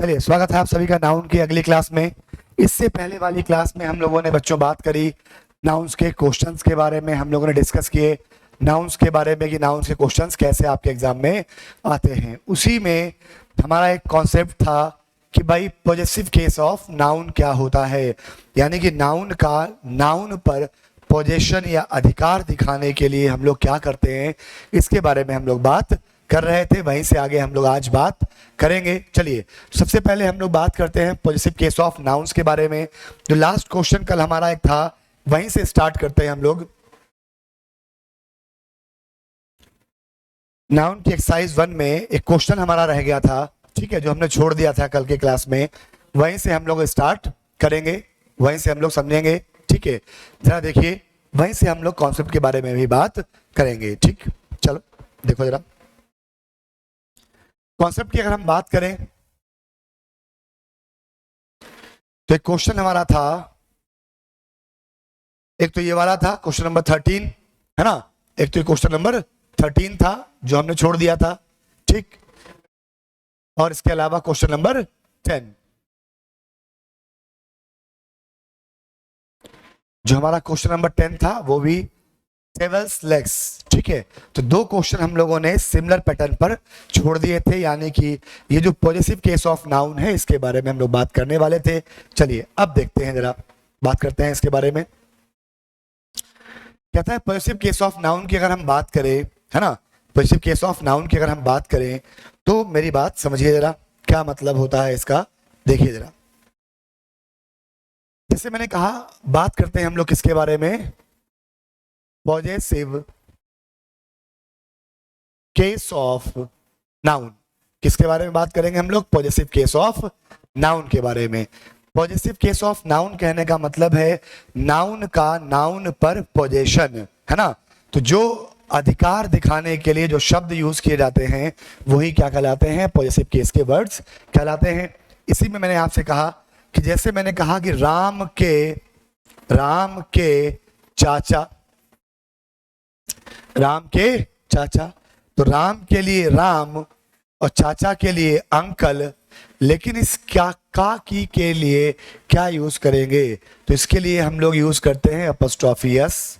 चलिए, स्वागत है आप सभी का नाउन की अगली क्लास में। इससे पहले वाली क्लास में हम लोगों ने बच्चों बात करी नाउन्स के क्वेश्चंस के बारे में। हम लोगों ने डिस्कस किए नाउन्स के बारे में कि नाउन्स के क्वेश्चंस कैसे आपके एग्जाम में आते हैं। उसी में हमारा एक कॉन्सेप्ट था कि भाई पॉजेसिव केस ऑफ नाउन क्या होता है, यानी कि नाउन पर पोजेशन या अधिकार दिखाने के लिए हम लोग क्या करते हैं, इसके बारे में हम लोग बात कर रहे थे। वहीं से आगे हम लोग आज बात करेंगे। चलिए, सबसे पहले हम लोग बात करते हैं पॉजिटिव केस ऑफ नाउन्स के बारे में। जो लास्ट क्वेश्चन कल हमारा एक था, वहीं से स्टार्ट करते हैं हम लोग। नाउन की एक्सरसाइज 1 में एक क्वेश्चन हमारा रह गया था, ठीक है, जो हमने छोड़ दिया था कल के क्लास में। वहीं से हम लोग स्टार्ट करेंगे, वहीं से हम लोग समझेंगे, ठीक है। जरा देखिए, वहीं से हम लोग कॉन्सेप्ट के बारे में भी बात करेंगे, ठीक। चलो देखो जरा कॉन्सेप्ट की अगर हम बात करें तो एक क्वेश्चन हमारा था, एक तो ये वाला था क्वेश्चन नंबर 13, है ना। एक तो क्वेश्चन नंबर 13 था जो हमने छोड़ दिया था, ठीक। और इसके अलावा क्वेश्चन नंबर 10 जो हमारा क्वेश्चन नंबर 10 था, वो भी डेविल्स लेग्स, ठीक है। तो दो क्वेश्चन हम लोगों ने सिमिलर पैटर्न पर छोड़ दिए थे, यानी कि ये जो पॉजिटिव केस ऑफ नाउन है इसके बारे में हम लोग बात करने वाले थे। चलिए अब देखते हैं, जरा बात करते हैं इसके बारे में। कहता है पॉजिटिव केस ऑफ नाउन की अगर हम बात करें, है ना, पॉजिटिव केस ऑफ नाउन की अगर हम बात करें तो मेरी बात समझिए जरा, क्या मतलब होता है इसका। देखिए जरा, जैसे मैंने कहा, बात करते हैं हम लोग किसके बारे में, पॉजिटिव केस ऑफ नाउन। किसके बारे में बात करेंगे हम लोग? पॉजिटिव केस ऑफ नाउन के बारे में। पॉजिटिव केस ऑफ नाउन कहने का मतलब है नाउन का नाउन पर पोजेशन, है ना। तो जो अधिकार दिखाने के लिए जो शब्द यूज किए जाते हैं वही क्या कहलाते हैं? पॉजिटिव केस के वर्ड्स कहलाते हैं। इसी में मैंने आपसे कहा कि जैसे मैंने कहा कि राम के चाचा, राम के चाचा, तो राम के लिए राम और चाचा के लिए अंकल, लेकिन इस क्या का की के लिए क्या यूज करेंगे? तो इसके लिए हम लोग यूज करते हैं अपॉस्ट्रोफी एस,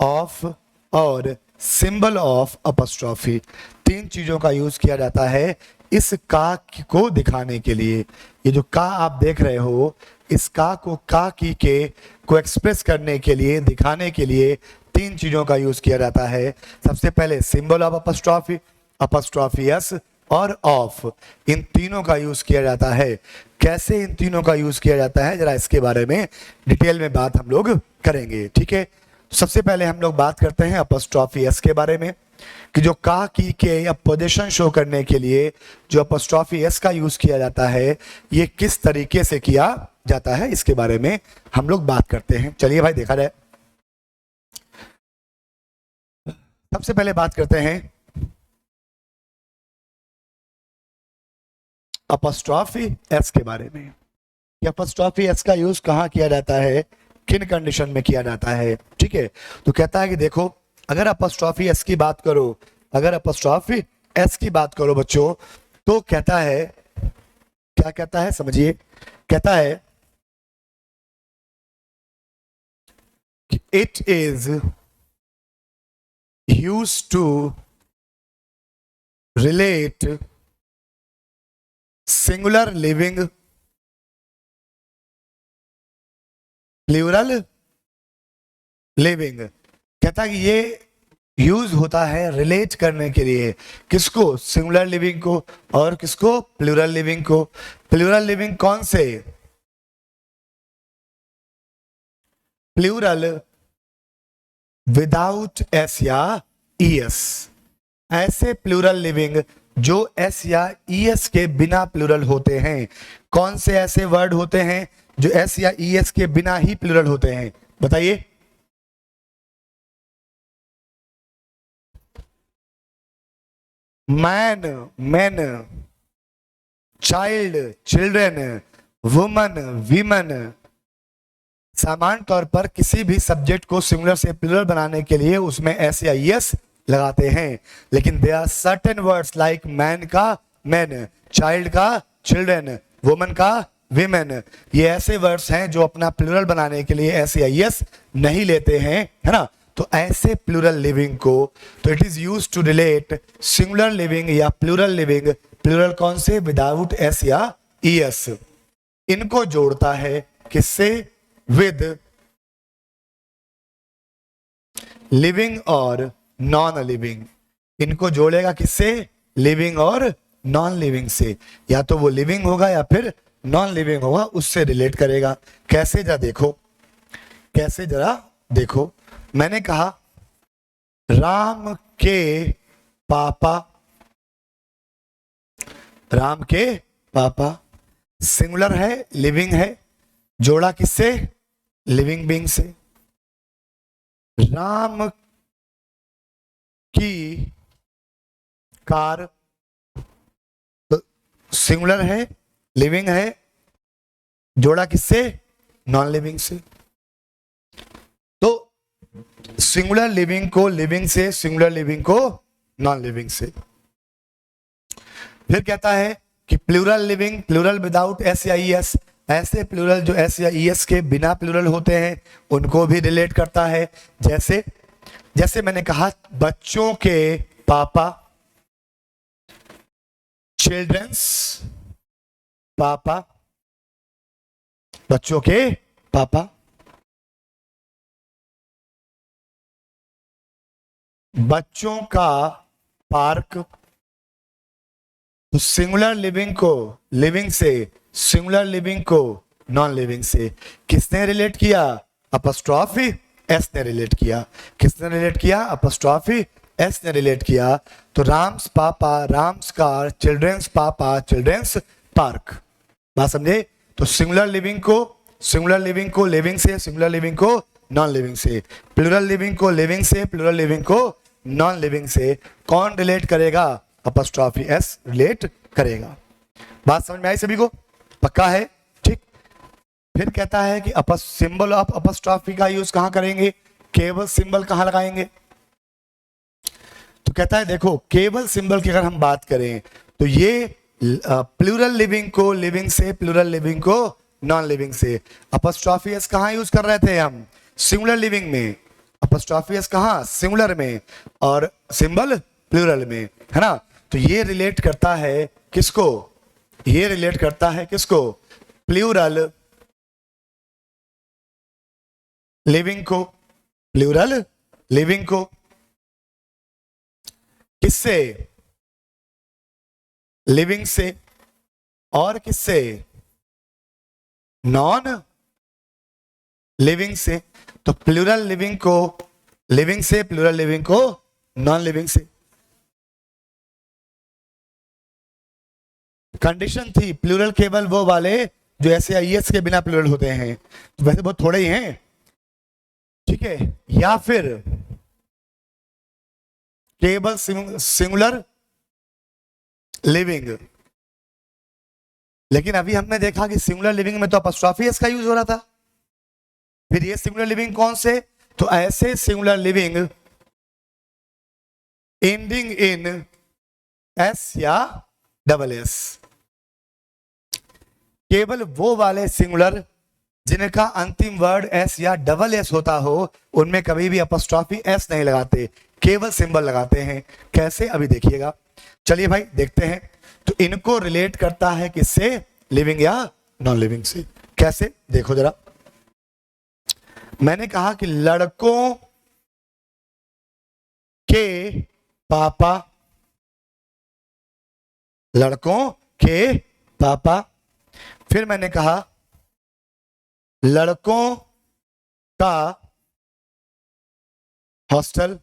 ऑफ और सिंबल ऑफ अपॉस्ट्रोफी। तीन चीजों का यूज किया जाता है इस का को दिखाने के लिए। ये जो का आप देख रहे हो, इस का को का की के को एक्सप्रेस करने के लिए, दिखाने के लिए तीन चीजों का यूज किया जाता है। सबसे पहले symbol of apostrophe, apostrophe S और ऑफ, इन तीनों का यूज किया जाता है। कैसे इन तीनों का यूज किया जाता है, जरा इसके बारे में डिटेल में बात हम लोग करेंगे, ठीक है। सबसे पहले हम लोग बात करते हैं अपॉस्ट्रोफी एस के बारे में, कि जो का की के या पोजीशन शो करने के लिए जो अपॉस्ट्रोफी एस का यूज किया जाता है, ये किस तरीके से किया जाता है, इसके बारे में हम लोग बात करते हैं। चलिए भाई देखा जाए, सबसे पहले बात करते हैं अपॉस्ट्रोफी एस के बारे में। अपॉस्ट्रोफी एस का यूज कहाँ किया जाता है, किन कंडीशन में किया जाता है, ठीक है। तो कहता है कि देखो, अगर अपॉस्ट्रोफी एस की बात करो, अगर अपॉस्ट्रोफी एस की बात करो बच्चों, तो कहता है, क्या कहता है समझिए, कहता है कि it is used to relate singular living, plural living। कहता है कि ये यूज होता है रिलेट करने के लिए, किसको? सिंगुलर लिविंग को, और किसको? प्लूरल लिविंग को। प्लूरल लिविंग कौन से? प्लूरल विदाउट एस या ई एस, ऐसे प्लूरल लिविंग जो एस या ई एस के बिना प्लूरल होते हैं। कौन से ऐसे वर्ड होते हैं जो एस या ई एस के बिना ही प्लूरल होते हैं, बताइए। Man main, child children, woman women. सामान्य तौर पर किसी भी सब्जेक्ट को सिंगुलर से प्लूरल बनाने के लिए उसमें एस या एस लगाते हैं, लेकिन there are certain words like man का मैन, चाइल्ड का चिल्ड्रेन, वुमन का विमेन। ये ऐसे वर्ड्स हैं जो अपना प्लूरल बनाने के लिए ऐसे आईएस नहीं लेते हैं, है ना। तो ऐसे प्लूरल लिविंग को, तो it is use to relate singular living या प्लूरल लिविंग। प्लूरल कौन से? विदाउट एस या ईएस। इनको जोड़ता है किससे? विद लिविंग और नॉन लिविंग। इनको जोड़ेगा किससे? लिविंग और नॉन लिविंग से। या तो वो लिविंग होगा या फिर नॉन लिविंग होगा, उससे रिलेट करेगा। कैसे? जरा देखो, कैसे जरा देखो। मैंने कहा राम के पापा, राम के पापा सिंगुलर है, लिविंग है, जोड़ा किससे? लिविंग बीइंग से। राम की कार, तो सिंगुलर है, लिविंग है, जोड़ा किससे? नॉन लिविंग से। तो सिंगुलर लिविंग को लिविंग से, सिंगुलर लिविंग को नॉन लिविंग से। फिर कहता है कि plural living, plural without S या ई एस। ऐसे प्लूरल जो एस या ई एस के बिना प्लूरल होते हैं उनको भी रिलेट करता है। जैसे जैसे मैंने कहा बच्चों के पापा, चिल्ड्रंस पापा, बच्चों के पापा। बच्चों का पार्क, तो सिंगुलर लिविंग को लिविंग से, सिंगुलर लिविंग को नॉन लिविंग से। किसने रिलेट किया? अपॉस्ट्रोफी एस ने रिलेट किया। किसने रिलेट किया? अपॉस्ट्रोफी एस ने रिलेट किया। तो राम्स पापा, राम्स कार, चिल्ड्रंस पापा, चिल्ड्रंस पार्क। बात समझे? तो सिंगुलर लिविंग को, सिंगुलर लिविंग को लिविंग से, सिंगुलर लिविंग को नॉन लिविंग से। प्लूरल लिविंग को लिविंग से, प्लूरल लिविंग को नॉन लिविंग से। कौन रिलेट करेगा? अपॉस्ट्रोफी एस रिलेट करेगा। बात समझ में आई सभी को? पक्का है? ठीक। फिर कहता है कि सिंबल ऑफ अपॉस्ट्रोफी का यूज कहां करेंगे? केवल सिंबल कहां लगाएंगे? तो कहता है देखो, केवल सिंबल की अगर हम बात करें तो ये प्लूरल लिविंग को लिविंग से, प्लूरल लिविंग को नॉन लिविंग से। अपॉस्ट्रोफी एस कहां यूज कर रहे थे हम? सिंगुलर लिविंग में। अपॉस्ट्रोफी एस कहां? सिंगुलर में, और सिंबल प्लूरल में, है ना। तो ये रिलेट करता है किसको? ये रिलेट करता है किसको? प्लूरल लिविंग को, प्लूरल लिविंग को। किससे? लिविंग से। और किससे? नॉन लिविंग से। तो प्लूरल लिविंग को लिविंग से, प्लूरल लिविंग को नॉन लिविंग से। कंडीशन थी प्लूरल केवल वो वाले जो ऐसे आईएस के बिना प्लूरल होते हैं, तो वैसे बहुत थोड़े ही हैं, ठीक है। या फिर केवल सिंगुलर लिविंग। लेकिन अभी हमने देखा कि सिंगुलर लिविंग में तो अपॉस्ट्रोफी एस का यूज हो रहा था। फिर ये सिंगुलर लिविंग कौन से? तो ऐसे singular living ending in S या डबल एस। केवल वो वाले सिंगुलर जिनका अंतिम वर्ड एस या डबल एस होता हो, उनमें कभी भी अपॉस्ट्रोफी एस नहीं लगाते, केवल सिंबल लगाते हैं। कैसे? अभी देखिएगा। चलिए भाई देखते हैं। तो इनको रिलेट करता है किससे? लिविंग या नॉन लिविंग से। कैसे? देखो जरा। मैंने कहा कि लड़कों के पापा, लड़कों के पापा। फिर मैंने कहा लड़कों का हॉस्टल,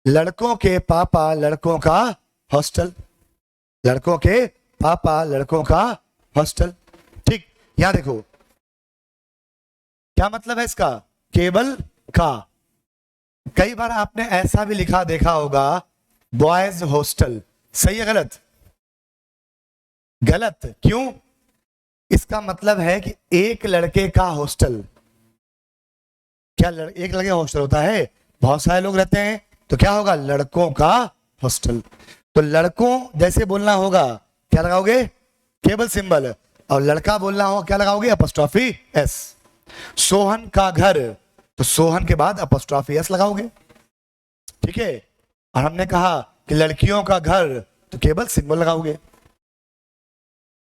लड़कों के पापा, लड़कों का हॉस्टल, लड़कों के पापा, लड़कों का हॉस्टल। ठीक। यहां देखो क्या मतलब है इसका? केवल का। कई बार आपने ऐसा भी लिखा देखा होगा, बॉयज हॉस्टल। सही है गलत? गलत। क्यों? इसका मतलब है कि एक लड़के का हॉस्टल। क्या एक लड़के का हॉस्टल होता है? बहुत सारे लोग रहते हैं, तो क्या होगा? लड़कों का हॉस्टल। तो लड़कों जैसे बोलना होगा, क्या लगाओगे? केवल सिंबल, और लड़का बोलना हो क्या लगाओगे, अपोस्ट्रोफी एस। सोहन का घर, तो सोहन के बाद अपोस्ट्रोफी एस लगाओगे, ठीक है। और हमने कहा कि लड़कियों का घर, तो केवल सिंबल लगाओगे,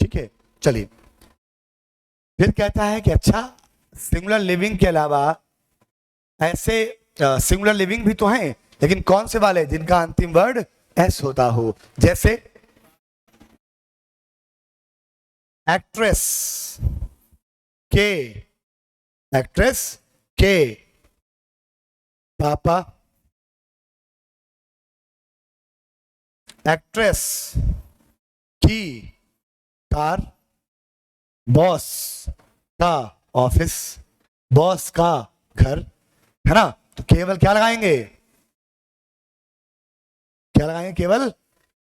ठीक है। चलिए, फिर कहता है कि अच्छा, सिंगुलर लिविंग के अलावा ऐसे सिंगुलर लिविंग भी तो हैं, लेकिन कौन से वाले, जिनका अंतिम वर्ड एस होता हो, जैसे एक्ट्रेस के, एक्ट्रेस के पापा, एक्ट्रेस की कार, बॉस का ऑफिस, बॉस का घर, है ना। तो केवल क्या लगाएंगे, क्या लगाएंगे, केवल,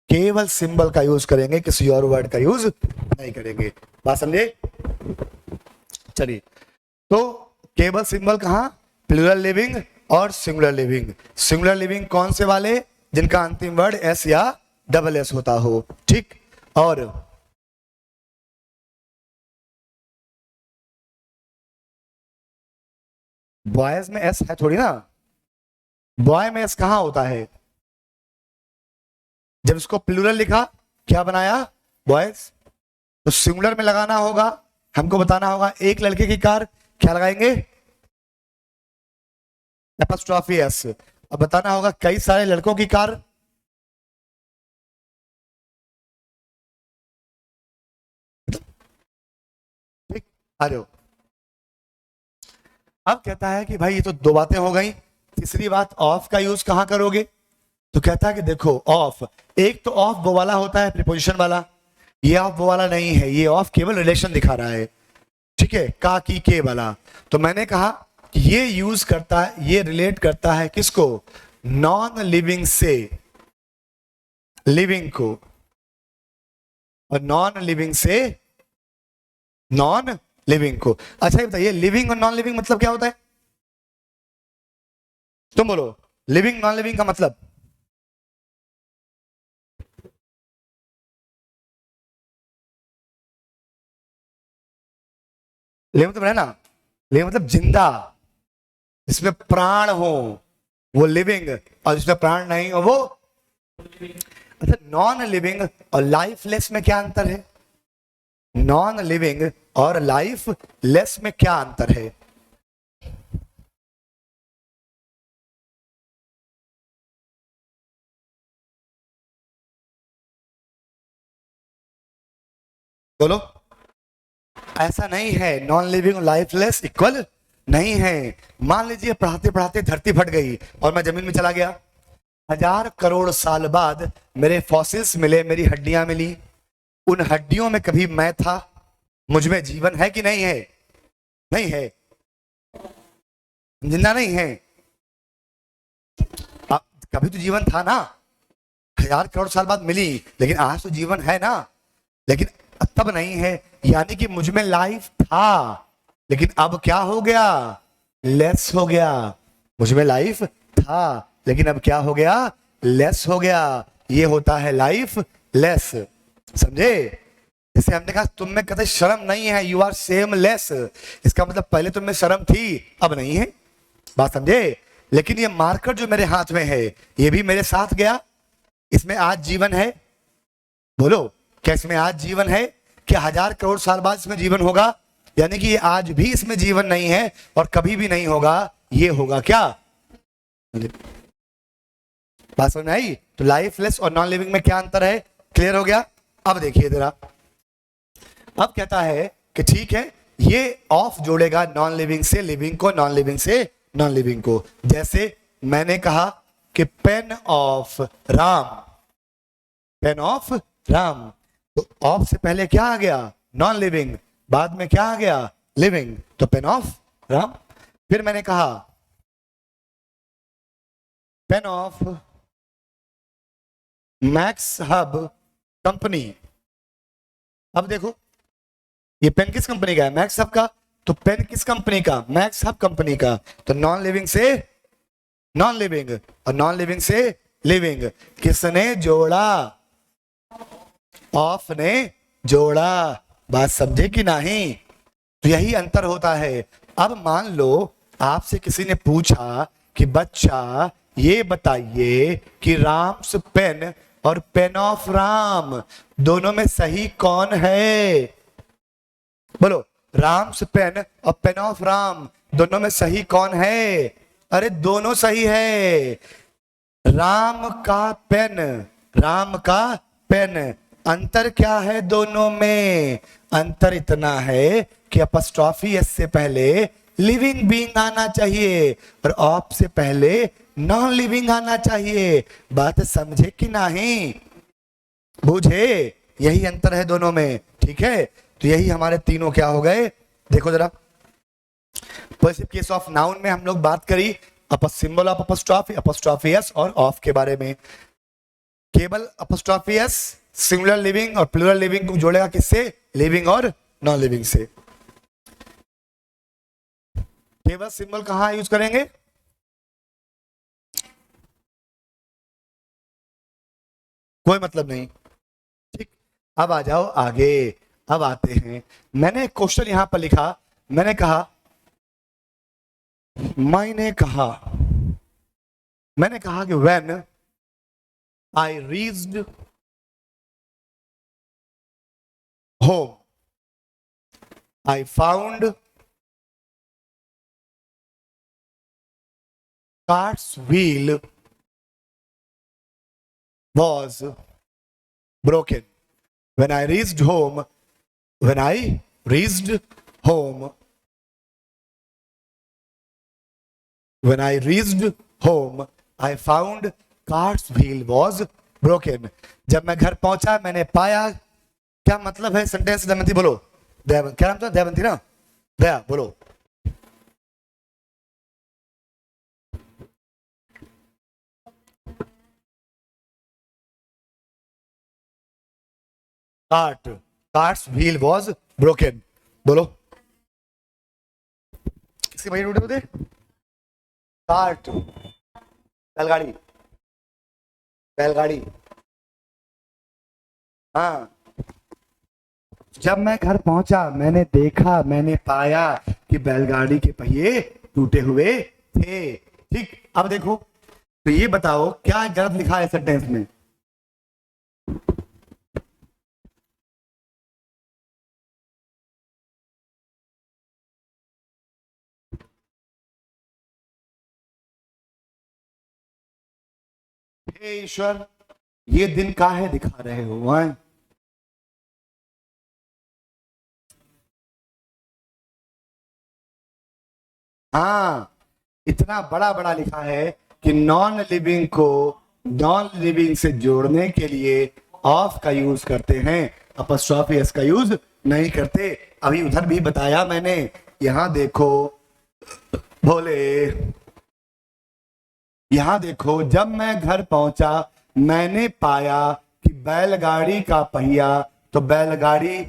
केवल सिंबल का यूज करेंगे, किसी और वर्ड का यूज नहीं करेंगे। बात समझे। चलिए, तो केवल सिंबल कहां, प्लूरल लिविंग और सिंगुलर लिविंग। सिंगुलर लिविंग कौन से वाले, जिनका अंतिम वर्ड एस या डबल एस होता हो, ठीक। और बॉयज में एस है थोड़ी ना, बॉय में एस कहां होता है, जब इसको प्लूरल लिखा क्या बनाया, बॉयज, तो सिंगुलर में लगाना होगा, हमको बताना होगा एक लड़के की कार, क्या लगाएंगे, एपोस्ट्रोफी एस। अब बताना होगा कई सारे लड़कों की कार, ठीक। आ जाओ। अब कहता है कि भाई ये तो दो बातें हो गई, तीसरी बात ऑफ का यूज कहां करोगे, तो कहता है कि देखो ऑफ, एक तो ऑफ वो वाला होता है प्रीपोजिशन वाला, ये ऑफ वो वाला नहीं है, ये ऑफ केवल रिलेशन दिखा रहा है, ठीक है, का की के वाला। तो मैंने कहा कि ये यूज करता है, ये रिलेट करता है किसको, नॉन लिविंग से लिविंग को, और नॉन लिविंग से नॉन लिविंग को। अच्छा ये बताइए, लिविंग और नॉन लिविंग मतलब क्या होता है, तुम बोलो, लिविंग नॉन लिविंग का मतलब, लिविंग मतलब है ना, लिविंग मतलब जिंदा, जिसमें प्राण हो वो लिविंग, और जिसमें प्राण नहीं हो वो। अच्छा, नॉन लिविंग और लाइफलेस में क्या अंतर है, नॉन लिविंग और लाइफ लेस में क्या अंतर है, बोलो। ऐसा नहीं है, नॉन लिविंग और लाइफलेस इक्वल नहीं है। मान लीजिए पढ़ाते पढ़ाते धरती फट गई और मैं जमीन में चला गया, 1000 करोड़ साल बाद मेरे फॉसिल्स मिले, मेरी हड्डियां मिली, उन हड्डियों में कभी मैं था, मुझ में जीवन है कि नहीं है, नहीं है, जिंदा नहीं है। अब कभी तो जीवन था ना, 1000 करोड़ साल बाद मिली, लेकिन आज तो जीवन है ना, लेकिन तब नहीं है, यानी कि मुझ में लाइफ था, लेकिन अब क्या हो गया, लेस हो गया। मुझ में लाइफ था, लेकिन अब क्या हो गया, लेस हो गया। ये होता है लाइफ लेस, समझे। जैसे हमने कहा तुम में कतई शर्म नहीं है, यू आर सेम लेस, इसका मतलब पहले तुम में शर्म थी, अब नहीं है, बात समझे। लेकिन ये मार्कर जो मेरे हाथ में है, ये भी मेरे साथ गया, इसमें आज जीवन है, बोलो, क्या इसमें आज जीवन है, क्या 1000 करोड़ साल बाद इसमें जीवन होगा, यानी कि ये आज भी इसमें जीवन नहीं है और कभी भी नहीं होगा, ये होगा क्या, बात समझ में आई। तो लाइफलेस और नॉन लिविंग में क्या अंतर है, क्लियर हो गया। अब देखिए जरा, अब कहता है कि ठीक है, ये ऑफ जोड़ेगा नॉन लिविंग से लिविंग को, नॉन लिविंग से नॉन लिविंग को। जैसे मैंने कहा कि pen of Ram, pen of Ram, तो ऑफ से पहले क्या आ गया, नॉन लिविंग, बाद में क्या आ गया, लिविंग, तो पेन ऑफ राम। फिर मैंने कहा pain of max hub company. अब देखो ये पेन किस कंपनी का है, मैक्स हब का, तो पेन किस कंपनी का, मैक्स हब कंपनी का, तो नॉन लिविंग से नॉन लिविंग और नॉन लिविंग से लिविंग। किसने जोड़ा, ऑफ ने जोड़ा। बात समझे कि नहीं? तो यही अंतर होता है। अब मान लो आपसे किसी ने पूछा कि बच्चा ये बताइए कि राम्स पेन और पेन ऑफ राम दोनों में सही कौन है? बोलो, राम्स पेन और पेन ऑफ राम दोनों में सही कौन है? अरे दोनों सही है। राम का पेन, राम का पेन, अंतर क्या है दोनों में? अंतर इतना है कि अपस्ट्रॉफी एस से पहले लिविंग बीइंग आना चाहिए और ऑफ से पहले नॉन लिविंग आना चाहिए। बात समझे कि नहीं? बूझे? यही अंतर है दोनों में। ठीक है, तो यही हमारे तीनों क्या हो गए, देखो जरा। पॉजिटिव केस ऑफ नाउन में हम लोग बात करी सिंबल ऑफ अपस्ट्रॉफी एस और ऑफ के बारे में। केवल अपस्ट्रॉफी एस सिंगुलर लिविंग और प्लूरल लिविंग को जोड़ेगा किससे? लिविंग और नॉन लिविंग से। केवल सिंबल कहां यूज करेंगे? कोई मतलब नहीं। ठीक, अब आ जाओ आगे। अब आते हैं, मैंने एक क्वेश्चन यहां पर लिखा। मैंने कहा कि when I reached home I found carts wheel was broken. When I reached home, when I reached home, when I reached home, I found cart's wheel was broken. जब मैं घर पहुंचा मैंने पाया, क्या मतलब है सेंटेंस? दमयंती बोलो। दयावंती, क्या नाम था? दयावंती ना? दया बोलो। Carts wheel was broken. बोलो, किसकी वही टूटे होते? कार्ट, बैलगाड़ी, बैलगाड़ी। हाँ, जब मैं घर पहुंचा मैंने देखा, मैंने पाया कि बैलगाड़ी के पहिए टूटे हुए थे। ठीक, अब देखो, तो ये बताओ क्या गलत लिखा है सेंटेंस में? हे ईश्वर, ये दिन काहे दिखा रहे हो? वहां हाँ, इतना बड़ा बड़ा लिखा है कि नॉन लिविंग को नॉन लिविंग से जोड़ने के लिए ऑफ का यूज करते हैं, अपस्ट्रॉफी एस का यूज नहीं करते। अभी उधर भी बताया मैंने। यहां देखो, बोले, यहां देखो, जब मैं घर पहुंचा मैंने पाया कि बैलगाड़ी का पहिया, तो बैलगाड़ी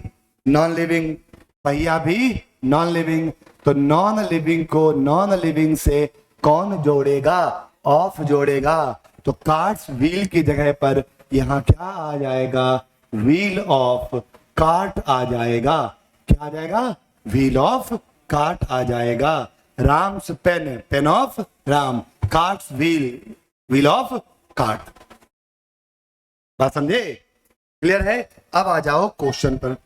नॉन लिविंग, पहिया भी नॉन लिविंग, तो नॉन लिविंग को नॉन लिविंग से कौन जोड़ेगा? ऑफ जोड़ेगा। तो कार्ट्स व्हील की जगह पर यहां क्या आ जाएगा? व्हील ऑफ कार्ट आ जाएगा। क्या आ जाएगा? व्हील ऑफ कार्ट आ जाएगा। Ram's pen, pen of Ram, cart's wheel, wheel of cart. बात समझे? क्लियर है? अब आ जाओ क्वेश्चन पर।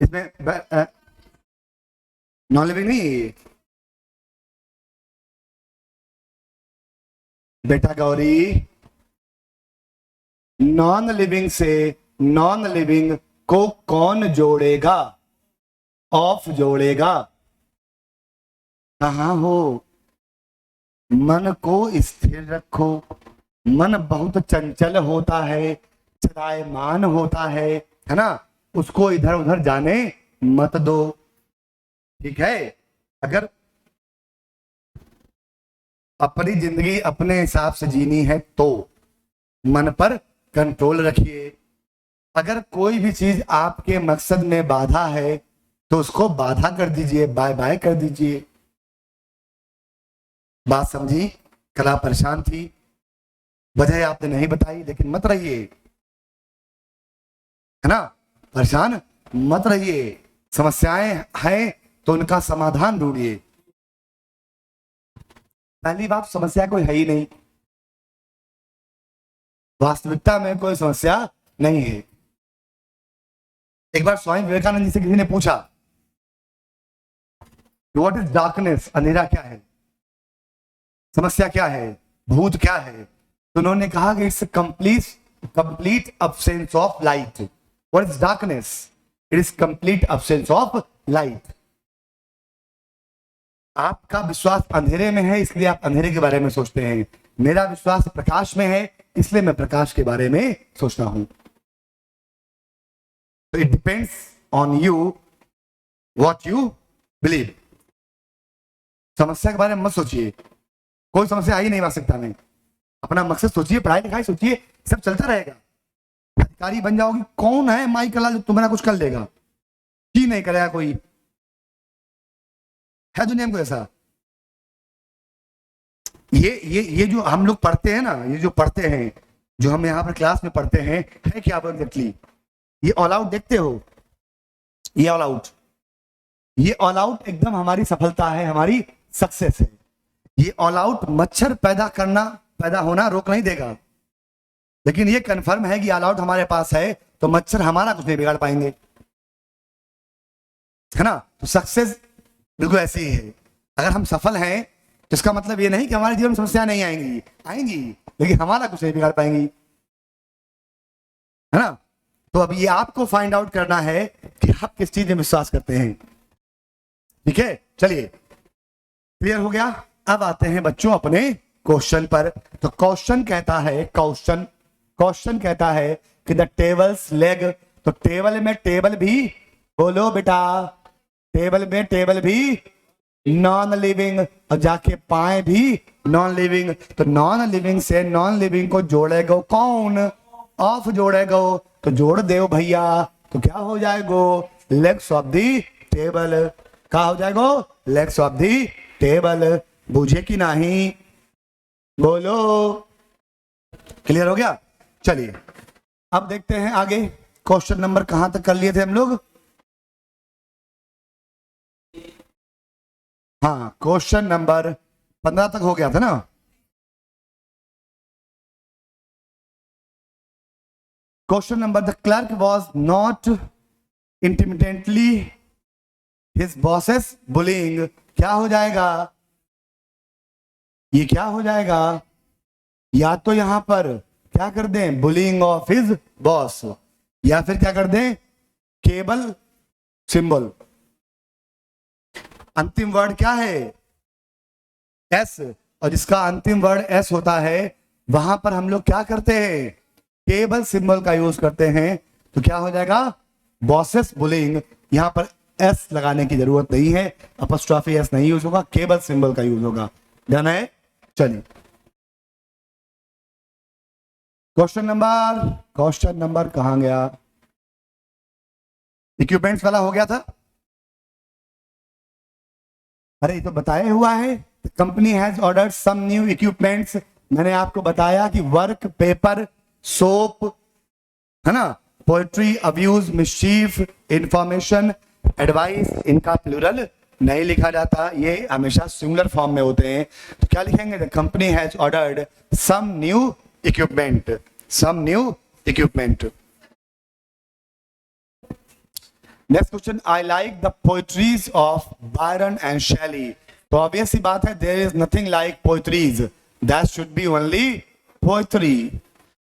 इसमें नॉन लिविंग नहीं, बेटा गौरी, नॉन लिविंग से नॉन लिविंग को कौन जोड़ेगा? ऑफ जोड़ेगा। कहां हो? मन को स्थिर रखो। मन बहुत चंचल होता है, चलायमान होता है ना? उसको इधर उधर जाने मत दो। ठीक है? अगर अपनी जिंदगी अपने हिसाब से जीनी है तो मन पर कंट्रोल रखिए। अगर कोई भी चीज आपके मकसद में बाधा है तो उसको बाधा कर दीजिए, बाय बाय कर दीजिए। बात समझी? कला परेशान थी, वजह आपने नहीं बताई, लेकिन मत रहिए। है ना। परेशान मत रहिए, समस्याएं हैं तो उनका समाधान ढूंढिए। पहली बात, समस्या कोई है ही नहीं, वास्तविकता में कोई समस्या नहीं है। एक बार स्वामी विवेकानंद जी से किसी ने पूछा, व्हाट इज डार्कनेस, अंधेरा क्या है, समस्या क्या है, भूत क्या है, तो उन्होंने कहा कि it's complete absence of light. What is darkness, it is complete absence of light. आपका विश्वास अंधेरे में है इसलिए आप अंधेरे के बारे में सोचते हैं, मेरा विश्वास प्रकाश में है इसलिए मैं प्रकाश के बारे में सोचता हूं। तो it depends on you what you believe. समस्या के बारे में मत सोचिए, कोई समस्या आ ही नहीं वास्तविकता में। अपना मकसद सोचिए, पढ़ाई लिखाई सोचिए, सब चलता रहेगा। अधिकारी बन जाओगे, कौन है माइक अल्लाह जो तुम्हारा कुछ कर लेगा, ही नहीं करेगा कोई, है दुनिया में कोई ऐसा। ये जो हम लोग पढ़ते हैं ना, ये जो पढ़ते हैं, जो हम यहाँ पर क्लास में पढ़ते हैं, है क्या एग्जैक्टली? ये ऑल आउट देखते हो, ये ऑल आउट, ये ऑल आउट एकदम हमारी सफलता है, हमारी सक्सेस है। ये ऑल आउट मच्छर पैदा होना रोक नहीं देगा, लेकिन ये कंफर्म है कि ऑल आउट हमारे पास है तो मच्छर हमारा कुछ नहीं बिगाड़ पाएंगे, है ना। तो सक्सेस बिल्कुल ऐसी ही है। अगर हम सफल हैं तो इसका मतलब ये नहीं कि हमारे जीवन में समस्या नहीं आएंगी, आएंगी, लेकिन हमारा कुछ नहीं बिगाड़ पाएंगी, है ना। तो अब ये आपको फाइंड आउट करना है कि आप किस चीज में विश्वास करते हैं। ठीक है, चलिए, क्लियर हो गया। अब आते हैं बच्चों अपने क्वेश्चन पर। तो क्वेश्चन कहता है कि द टेबल्स लेग, तो टेबल में टेबल भी, बोलो बेटा, टेबल में टेबल भी नॉन लिविंग, और जाके पाए भी नॉन लिविंग। तो नॉन लिविंग से नॉन लिविंग को जोड़ेगा कौन? ऑफ जोड़ेगा, तो जोड़ दे भैया, तो क्या हो जाएगा? Legs of the table. क्या हो जाएगा? Legs of the table. बुझे कि नहीं, बोलो। क्लियर हो गया? चलिए अब देखते हैं आगे। क्वेश्चन नंबर कहां तक कर लिए थे हम लोग? हाँ, क्वेश्चन नंबर 15 तक हो गया था ना। Question number, the clerk was not intimidated his bosses bullying. क्या हो जाएगा? ये क्या हो जाएगा? या तो यहां पर क्या कर दें, बुलिंग ऑफ हिज बॉस, या फिर क्या कर दें, केबल सिंबल। अंतिम वर्ड क्या है? एस, और जिसका अंतिम वर्ड एस होता है वहां पर हम लोग क्या करते हैं? केबल सिंबल का यूज करते हैं। तो क्या हो जाएगा? Bosses bullying. यहां पर एस लगाने की जरूरत नहीं है, अपॉस्ट्रोफी एस नहीं यूज होगा, केबल सिंबल का यूज होगा। डन है? चलिए क्वेश्चन नंबर कहां गया? इक्विपमेंट्स वाला हो गया था। अरे ये तो बताया हुआ है, company has ordered some new equipments. मैंने आपको बताया कि वर्क, पेपर, सोप, है ना, poetry, abuse, mischief, information, advice, इनका प्लूरल नहीं लिखा जाता, ये हमेशा सिंगुलर फॉर्म में होते हैं। तो क्या लिखेंगे? The company has ordered some new equipment, some new equipment. Next question, I like the poetries of Byron and Shelley. तो ऑब्वियस सी बात है, there is nothing like poetries, that should be only poetry.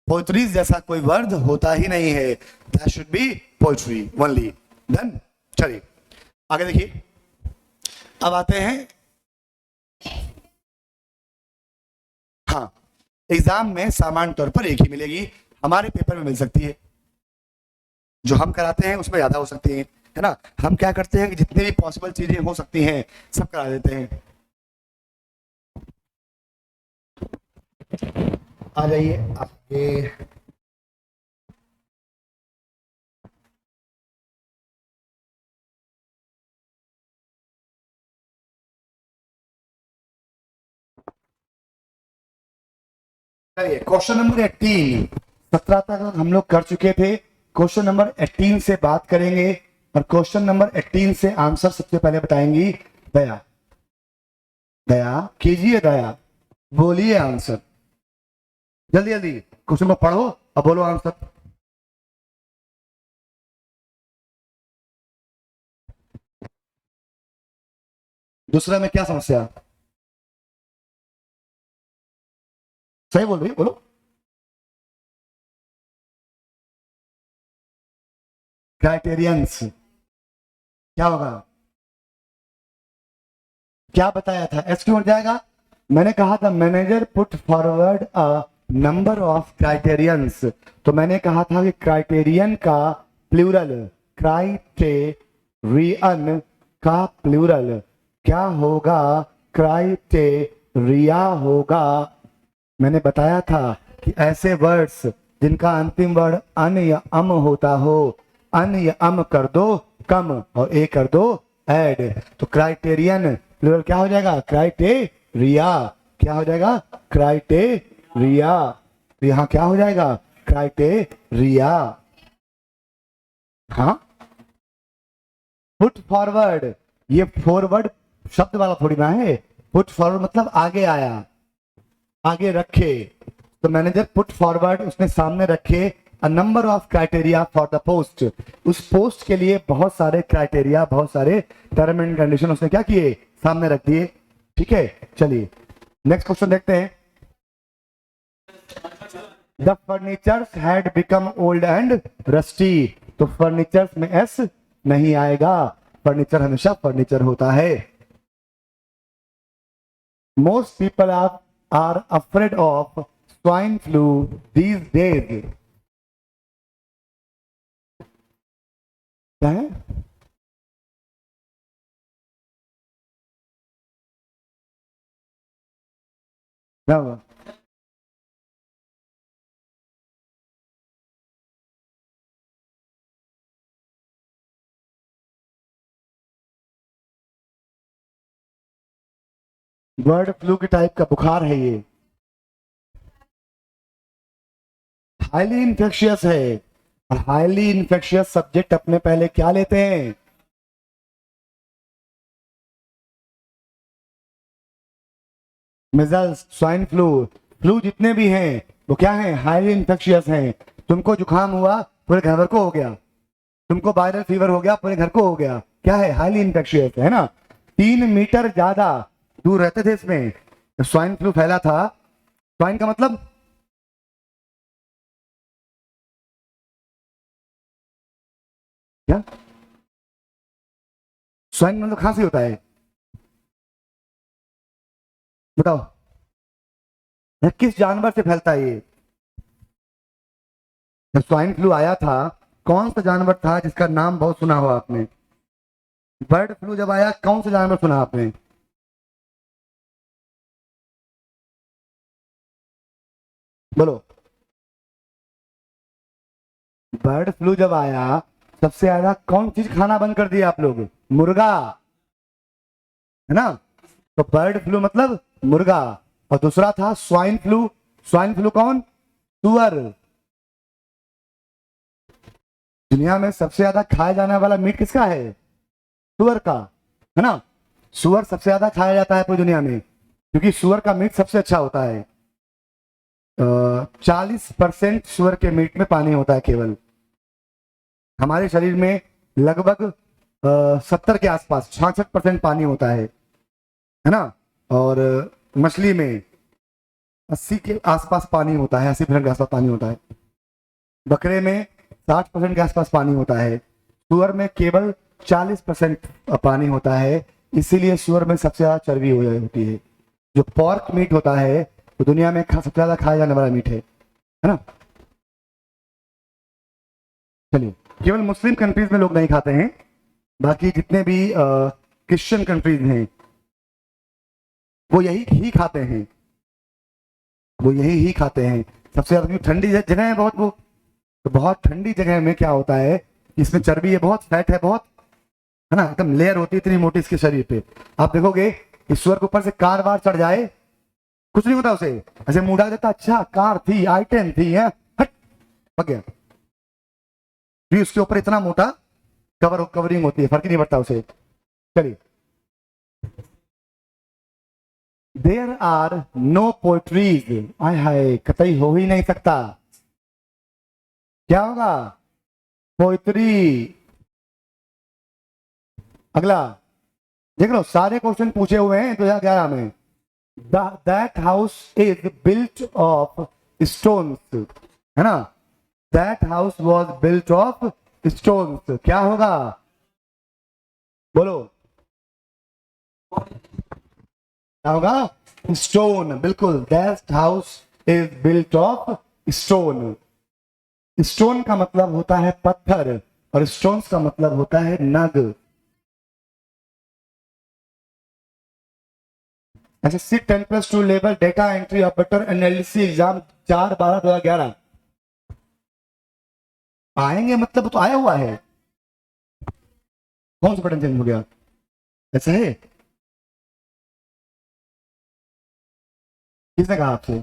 Poetries जैसा कोई वर्ड होता ही नहीं है, that should be poetry only. Done? चलिए आगे देखिए। अब आते हैं, हाँ, एग्जाम में सामान्य तौर पर एक ही मिलेगी, हमारे पेपर में मिल सकती है, जो हम कराते हैं उसमें ज्यादा हो सकती है, है ना। हम क्या करते हैं कि जितनी भी पॉसिबल चीजें हो सकती हैं सब करा देते हैं। आ जाइए आपके, चलिए क्वेश्चन नंबर 18, 17 तक हम लोग कर चुके थे। क्वेश्चन नंबर 18 से बात करेंगे और क्वेश्चन नंबर 18 से आंसर सबसे पहले बताएंगी दया। दया कीजिए, दया बोलिए आंसर जल्दी जल्दी। क्वेश्चन को पढ़ो और बोलो आंसर। दूसरा में क्या समस्या? सही बोल रही, बोलो। क्राइटेरियंस क्या होगा? क्या बताया था? एस क्यों हट जाएगा? मैंने कहा था manager put forward a number of criterions. तो मैंने कहा था कि क्राइटेरियन का प्लूरल, क्राइटेरियन का प्लूरल क्या होगा? क्राइटेरिया होगा। मैंने बताया था कि ऐसे वर्ड्स जिनका अंतिम वर्ड अन या अम होता हो, अन या अम कर दो कम और ए कर दो ऐड, तो क्राइटेरियन प्लूरल क्या हो जाएगा? क्राइटेरिया। क्या हो जाएगा? क्राइटेरिया। तो यहां क्या हो जाएगा? क्राइटेरिया। हाँ, पुट फॉरवर्ड, ये फॉरवर्ड शब्द वाला थोड़ी ना है। पुट फॉरवर्ड मतलब आगे आया, आगे रखे। तो मैनेजर पुट फॉरवर्ड, उसने सामने रखे a number of criteria for the post. उस पोस्ट के लिए बहुत सारे क्राइटेरिया, बहुत सारे टर्म एंड कंडीशन उसने क्या किए? सामने रख दिए। ठीक है, चलिए नेक्स्ट क्वेश्चन देखते हैं। The furnitures had become old and rusty. तो फर्नीचर्स में एस नहीं आएगा, फर्नीचर हमेशा फर्नीचर होता है। Most people are afraid of swine flu these days. क्या है? क्या हुआ? बर्ड फ्लू के टाइप का बुखार है ये, हाईली इन्फेक्शियस है। और हाईली इन्फेक्शियस सब्जेक्ट अपने पहले क्या लेते हैं? मिजल्स, स्वाइन फ्लू, फ्लू जितने भी हैं वो क्या है? हाईली इन्फेक्शियस हैं। तुमको जुकाम हुआ पूरे घर भर को हो गया, तुमको वायरल फीवर हो गया पूरे घर को हो गया। क्या है? हाईली इन्फेक्शियस है ना। 3 मीटर ज्यादा दूर रहते थे इसमें, स्वाइन फ्लू फैला था। स्वाइन का मतलब क्या? स्वाइन मतलब खांसी होता है? बताओ, यह किस जानवर से फैलता है ये? जब स्वाइन फ्लू आया था, कौन सा जानवर था जिसका नाम बहुत सुना हो आपने? बर्ड फ्लू जब आया, कौन सा जानवर सुना आपने? बोलो। बर्ड फ्लू जब आया, सबसे ज्यादा कौन चीज खाना बंद कर दिया आप लोग? मुर्गा, है ना। तो बर्ड फ्लू मतलब मुर्गा। और दूसरा था स्वाइन फ्लू। स्वाइन फ्लू कौन? सुअर। दुनिया में सबसे ज्यादा खाया जाने वाला मीट किसका है? सुअर का, है ना। सुअर सबसे ज्यादा खाया जाता है पूरी दुनिया में, क्योंकि सुअर का मीट सबसे अच्छा होता है। 40% सुअर के मीट में पानी होता है केवल। हमारे शरीर में लगभग 70 के आसपास 66% पानी होता है ना। और मछली में 80 के आसपास पानी होता है, 80% के आसपास पानी होता है। बकरे में 60% के आसपास पानी होता है। सुअर में केवल 40% पानी होता है। इसीलिए सुअर में सबसे ज्यादा चर्बी होती है। जो पॉर्क मीट होता है वो दुनिया में सबसे ज्यादा खाया जाने वाला मीट है ना। चलिए, केवल मुस्लिम कंट्रीज में लोग नहीं खाते हैं, बाकी जितने भी क्रिश्चियन कंट्रीज हैं वो यही ही खाते हैं, वो यही ही खाते हैं सबसे ज्यादा। ठंडी जगह है बहुत, वो तो बहुत ठंडी जगह में क्या होता है, इसमें चर्बी है बहुत, फैट है बहुत, है ना। एकदम लेयर होती है इतनी मोटी इसके शरीर पे। आप देखोगे ईश्वर के ऊपर से कार वार चढ़ जाए, कुछ नहीं होता उसे, ऐसे मुंह डाल देता, अच्छा कार थी, आई-10 थी, है, हट, पक गया। फिर उसके ऊपर इतना मोटा कवरिंग होती है, फर्क ही नहीं पड़ता उसे। चलिए, देयर आर नो पोएट्रीज, आय हाय कतई हो ही नहीं सकता। क्या होगा? पोएट्री। अगला देख लो, सारे क्वेश्चन पूछे हुए हैं 2011 में। That house is built of stones, है ना? That house was built of stones, क्या होगा? बोलो, क्या होगा? स्टोन, बिल्कुल। That house is built of stone. Stone का मतलब होता है पत्थर, और स्टोन्स का मतलब होता है नग। ऐसे सी 10+2 level data entry operator analysis exam 4/12/2011 आएंगे, मतलब तो आया हुआ है। कौन सा बटन चेंज हो गया? ऐसा है? किसने कहा आपसे?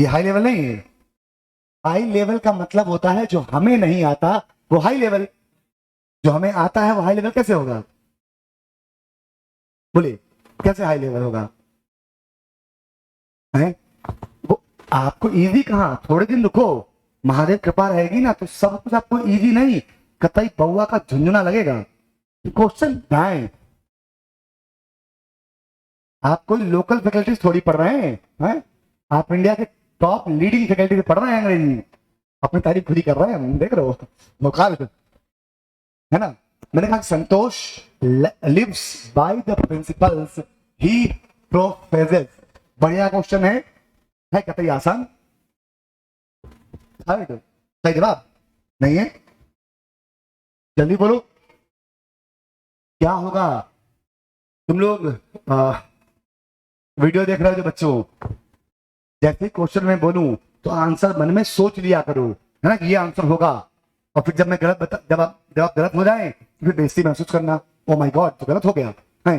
ये हाई लेवल नहीं है। हाई लेवल का मतलब होता है जो हमें नहीं आता वो हाई लेवल, जो हमें आता है वो हाई लेवल कैसे होगा? बोलिए, कैसे हाई लेवल होगा? है वो आपको इजी कहाँ, थोड़े दिन रुको, महादेव कृपा रहेगी ना तो सब कुछ आपको इजी नहीं, कतई बउआ का झुंझुना लगेगा। क्वेश्चन ढाए, आप कोई लोकल फैकल्टीज थोड़ी पढ़ रहे हैं? आप इंडिया के टॉप लीडिंग फैकल्टी से पढ़ रहे हैं अंग्रेजी, अपनी तारीफ खुद ही कर रहे हैं, हम देख रहे हो मुखाल, है ना? मैंने कहा Santosh lives by the principles he professes. बढ़िया क्वेश्चन है कतई आसान? थर्ड सही जवाब नहीं है? जल्दी बोलो, क्या होगा? तुम लोग वीडियो देख रहे हो जो बच्चों, जैसे क्वेश्चन में बोलूं तो आंसर मन में सोच लिया करो, है ना कि ये आंसर होगा, और फिर जब मैं गलत बता, जब आप गलत हो जाए फिर बेइज्जती महसूस करना, ओ माय गॉड तो गलत हो गया है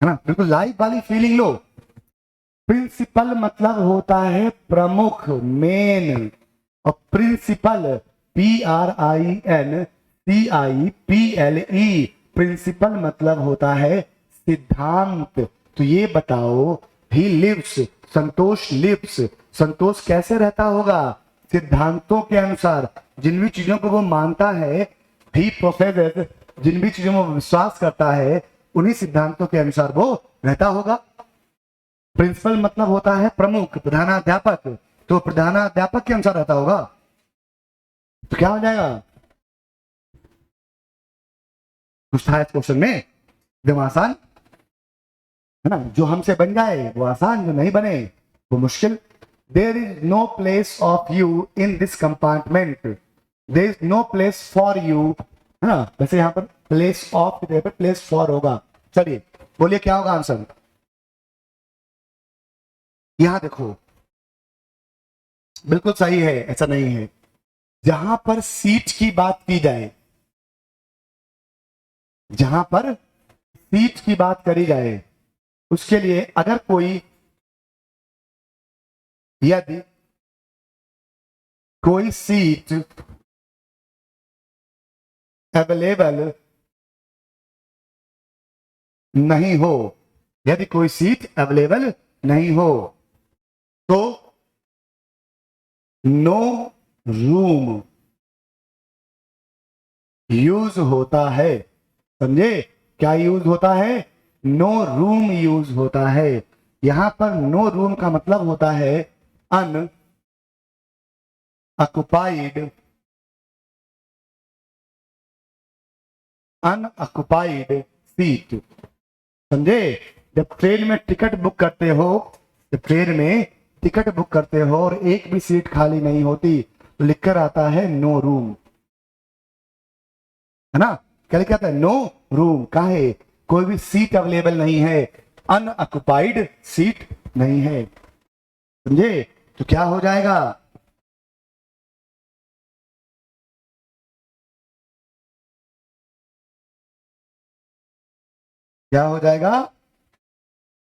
ना? बिल्कुल लाइव वाली फीलिंग लो। प्रिंसिपल मतलब होता है प्रमुख, मेन, और प्रिंसिपल PRINCIPLE, प्रिंसिपल मतलब होता है सिद्धांत। तो ये बताओ, ही लिव्स, संतोष लिव्स, संतोष कैसे रहता होगा? सिद्धांतों के अनुसार, जिन भी चीजों को वो मानता है, ही प्रोसेसेस, जिन भी चीजों में वो विश्वास करता है उन्हीं सिद्धांतों के अनुसार वो रहता होगा। प्रिंसिपल मतलब होता है प्रमुख, प्रधानाध्यापक, तो प्रधानाध्यापक के अनुसार रहता होगा, तो क्या हो जाएगा? कुछ था इस क्वेश्चन में एकदम आसान, है ना? जो हमसे बन जाए वो आसान, जो नहीं बने वो मुश्किल। There is no place of you in this compartment, there is no place for you, है ना? वैसे यहाँ पर प्लेस ऑफ की जगह पर प्लेस फॉर होगा। चलिए बोलिए क्या होगा आंसर? यहां देखो, बिल्कुल सही है, ऐसा नहीं है। जहां पर सीट की बात की जाए, जहां पर सीट की बात करी जाए, उसके लिए अगर कोई, यदि कोई सीट अवेलेबल नहीं हो, यदि कोई सीट अवेलेबल नहीं हो तो नो रूम यूज होता है। समझे? क्या यूज होता है? नो रूम यूज होता है। यहां पर नो रूम का मतलब होता है अन अक्युपाइड, अनऑक्युपाइड सीट। समझे? जब ट्रेन में टिकट बुक करते हो, जब ट्रेन में टिकट बुक करते हो और एक भी सीट खाली नहीं होती तो लिखकर आता है नो रूम, है ना? क्या लिखा आता है? No room. काहे? कोई भी सीट अवेलेबल नहीं है, अनऑक्युपाइड सीट नहीं है। समझे? तो क्या हो जाएगा? क्या हो जाएगा?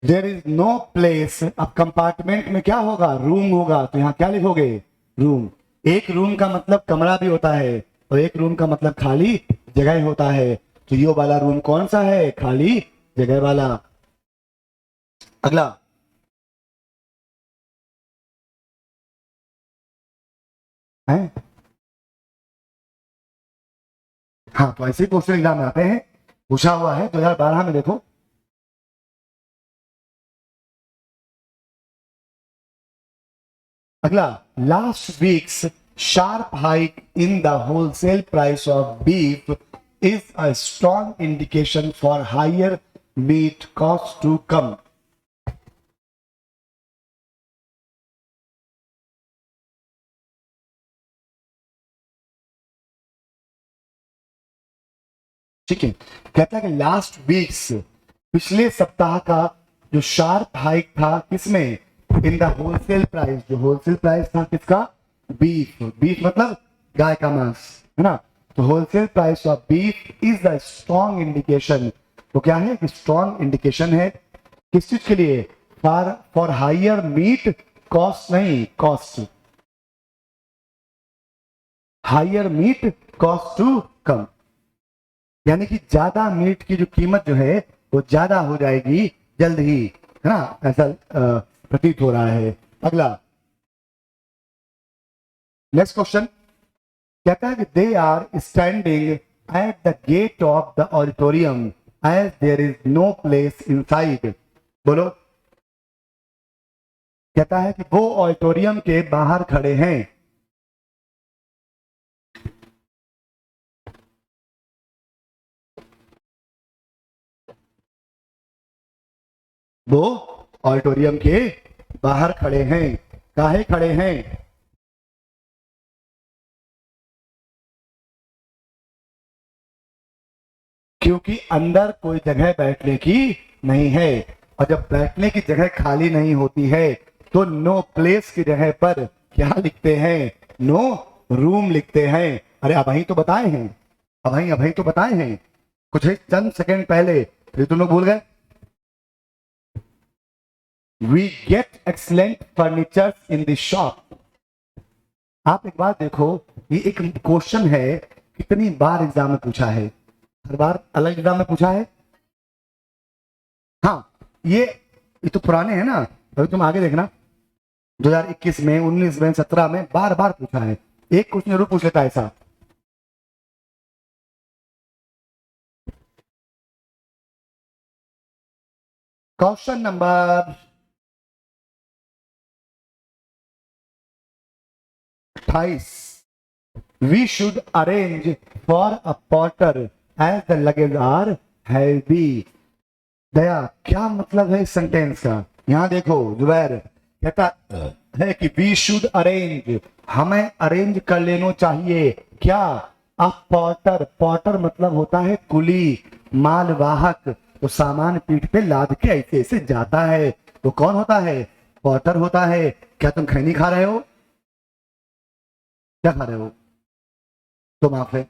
There is no place. अब कंपार्टमेंट में क्या होगा? रूम होगा, तो यहां क्या लिखोगे? रूम। एक रूम का मतलब कमरा भी होता है और एक रूम का मतलब खाली जगह होता है। तो ये वाला रूम कौन सा है? खाली जगह वाला। अगला, है। हाँ, तो ऐसे ही क्वेश्चन एग्जाम में आते हैं, पूछा हुआ है 2012 में, देखो। अगला, last weeks sharp hike in the wholesale price of beef is a strong indication for higher meat cost to come. ठीक है, कहता है कि लास्ट वीक्स, पिछले सप्ताह का जो शार्प हाइक था किसमें? इन द होलसेल प्राइस। जो होलसेल प्राइस था किसका? बीफ। बीफ मतलब गाय का मांस, है ना। तो wholesale price of beef is the strong indication. तो क्या है? स्ट्रॉन्ग इंडिकेशन है किस चीज के लिए? फॉर हायर मीट कॉस्ट, नहीं cost, higher meat cost to come, यानी कि ज्यादा मीट की जो कीमत जो है वो ज्यादा हो जाएगी जल्द ही, है ना, ऐसा प्रतीत हो रहा है। अगला, नेक्स्ट क्वेश्चन कहता है कि they are standing at the gate of the auditorium as there is no place inside. बोलो। कहता है कि वो ऑडिटोरियम के बाहर खड़े हैं। वो ऑडिटोरियम के बाहर खड़े हैं। काहे खड़े हैं? क्योंकि अंदर कोई जगह बैठने की नहीं है, और जब बैठने की जगह खाली नहीं होती है तो नो प्लेस की जगह पर क्या लिखते हैं? नो रूम लिखते हैं। अरे अभी तो बताए हैं, अभी अभी तो बताए हैं कुछ ही चंद सेकंड पहले, फिर तुम लोग भूल गए। We get excellent furniture in the shop. आप एक बार देखो, ये एक क्वेश्चन है, कितनी बार एग्जाम में पूछा है? हर बार अलग एग्जाम में पूछा है। हाँ, ये तो पुराने हैं ना, अभी तुम आगे देखना 2021 में, 19 में, 17 में बार बार पूछा है। एक क्वेश्चन जरूर पूछ लेता है ऐसा। Question number 28, we should arrange for a porter as the luggage are heavy. Daya, क्या मतलब है इस सेंटेंस का? यहां देखो जुबैर, कहता है कि वी शुड अरेंज, हमें अरेंज कर लेना चाहिए क्या? अब पॉटर, पॉटर मतलब होता है कुली, मालवाहक। तो सामान पीठ पे लाद के ऐसे ऐसे जाता है, तो कौन होता है? पॉटर होता है। क्या तुम खैनी खा रहे हो? क्या खा रहे हो? तो माफ है।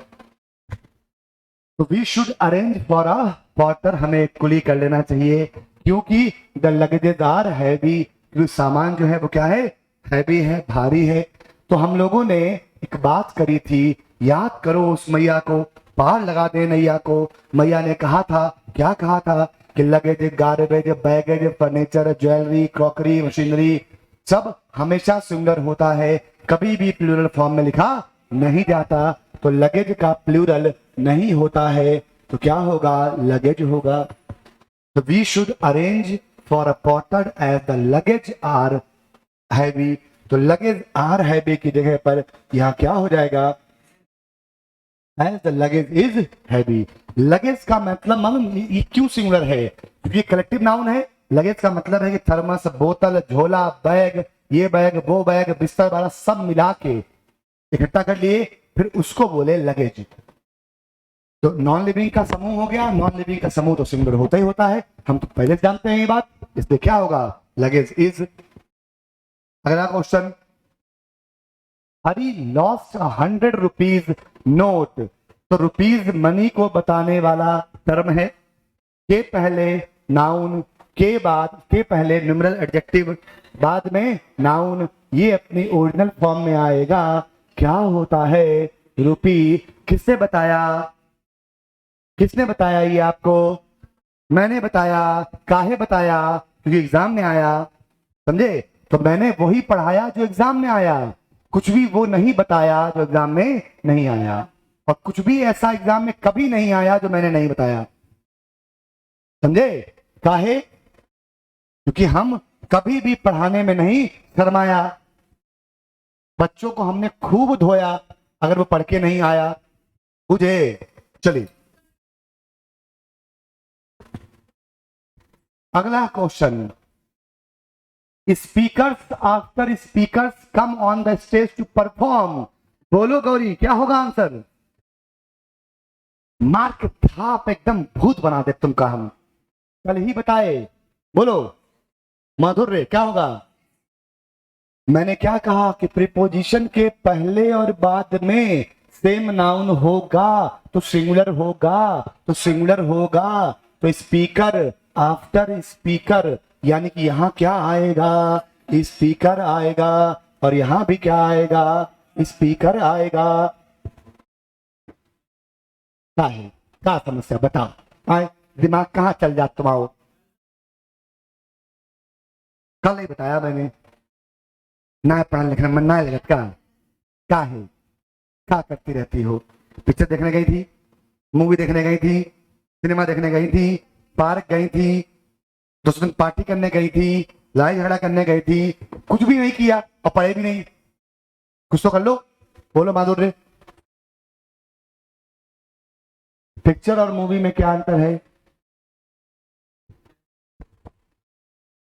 तो we should arrange for a porter, हमें कुली कर लेना चाहिए, क्योंकि द लगेजेस आर हैवी, क्योंकि सामान जो है वो क्या है? हैवी है, भारी है। तो हम लोगों ने एक बात करी थी, याद करो उस मैया को, पार लगा दे नैया को। मैया ने कहा था, क्या कहा था? कि luggage, garbage, baggage, furniture, jewellery, crockery, machinery सब हमेशा सिंगुलर होता है, कभी भी प्लूरल फॉर्म में लिखा नहीं जाता। तो लगेज का प्लूरल नहीं होता है, तो क्या होगा? लगेज होगा। तो we should arrange for a porter as the luggage are heavy. तो लगेज आर हैवी की जगह पर यहां क्या हो जाएगा? As the luggage is heavy. Luggage का मतलब, मालूम ये क्यों सिंगुलर है? क्योंकि ये कलेक्टिव नाउन है। लगेज का मतलब है कि थर्मस, बोतल, झोला, बैग, ये बैग, वो बैग, बिस्तर वाला सब मिला के इकट्ठा कर लिए, फिर उसको बोले लगेज। तो नॉन लिविंग का समूह हो गया, नॉन लिविंग का समूह तो सिंगुलर होता ही होता है, हम तो पहले से जानते हैं ये बात, इसलिए क्या होगा? Luggage is. अगला क्वेश्चन, हरी लॉस्ट 100 रुपीज नोट। तो रुपीज मनी को बताने वाला टर्म है, के पहले नाउन, के बाद, के पहले न्यूमरल एडजेक्टिव, बाद में नाउन, ये अपनी ओरिजिनल फॉर्म में आएगा क्या होता है रूपी? किसने बताया? किसने बताया ये आपको? मैंने बताया। काहे बताया? क्योंकि एग्जाम में आया, समझे? तो मैंने वही पढ़ाया जो एग्जाम में आया, कुछ भी वो नहीं बताया जो एग्जाम में नहीं आया, और कुछ भी ऐसा एग्जाम में कभी नहीं आया जो मैंने नहीं बताया, समझे? काहे? क्योंकि हम कभी भी पढ़ाने में नहीं शर्माया। बच्चों को हमने खूब धोया अगर वो पढ़ के नहीं आया, बुझे? चलिए अगला क्वेश्चन। Speakers after speakers come on the stage to perform. बोलो गौरी, क्या होगा आंसर? मार्क थाप एकदम भूत बना दे तुमका हम, कल ही बताए। बोलो माधुर्य, क्या होगा? मैंने क्या कहा कि प्रीपोजिशन के पहले और बाद में सेम नाउन होगा तो सिंगुलर होगा, तो सिंगुलर होगा तो स्पीकर आफ्टर स्पीकर, यानी कि यहां क्या आएगा? स्पीकर आएगा, और यहां भी क्या आएगा? स्पीकर आएगा। क्या है? क्या समस्या बताओ? आए दिमाग कहां चल जाता तुम्हारा? कल नहीं बताया मैंने? ना पढ़ने लिखने में ना लगत का? क्या है? क्या करती रहती हो? पिक्चर देखने गई थी, मूवी देखने गई थी, सिनेमा देखने गई थी, पार्क गई थी, दोस्तों दिन पार्टी करने गई थी, लड़ाई झगड़ा करने गई थी, कुछ भी नहीं किया और पढ़े भी नहीं। कुछ तो कर लो। बोलो माधुर्य, पिक्चर और मूवी में क्या अंतर है?